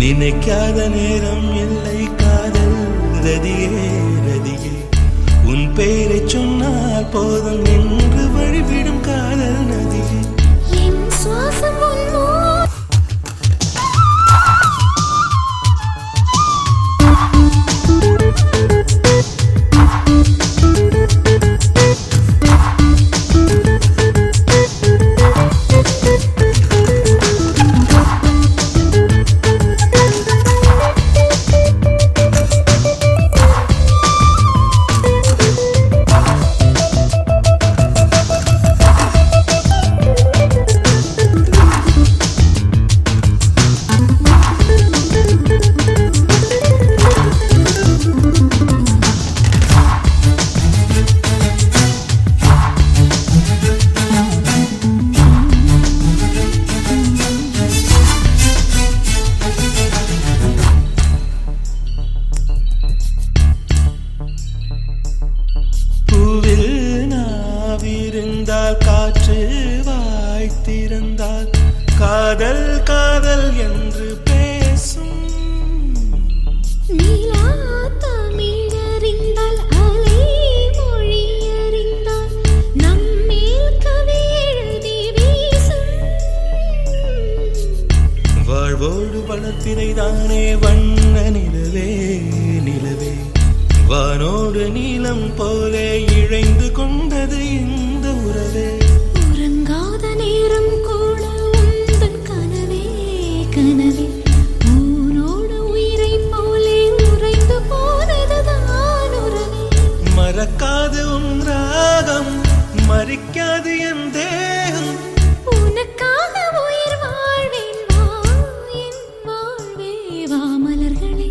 நினைக்காத நேரம் இல்லை காதல் ரதியே ரதியே உன் பெயரை சொன்னால் போதும் என்று வழிவிடும் காதல் நதியே என் சுவாசம் காற்று வாய்த்திருந்தால் காதல் காதல் என்று பேசும் நீலா தமிழறிந்தால் அலை மொழி அறிந்தால் நம்மேல் கவி எழுதி வீசும் வாழ்வோடு வளத்தினை தானே வண்ண நிலவே நிலவே வானோடு நீளம் போலே இழைந்து கொண்டது இந்த உறவே உறங்காத நேரம் கூட உந்தன் கனவே கனவே ஊனோடு உயிரை போலே உறைந்து போனதுதான் உறவே மறக்காது உன் ராகம் மறிக்காது என் தேகம் உனக்காக உயிர் வாழ்வேன் வா என் வாழ்வே வா மலர்களே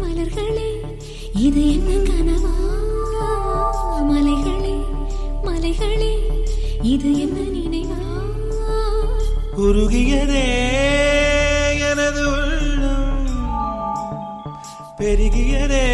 மலர்களே இது என்ன கனவா மலைகளே மலைகளே இது என்ன நினைவா உருகியதே எனது உள்ளம் பெருகியதே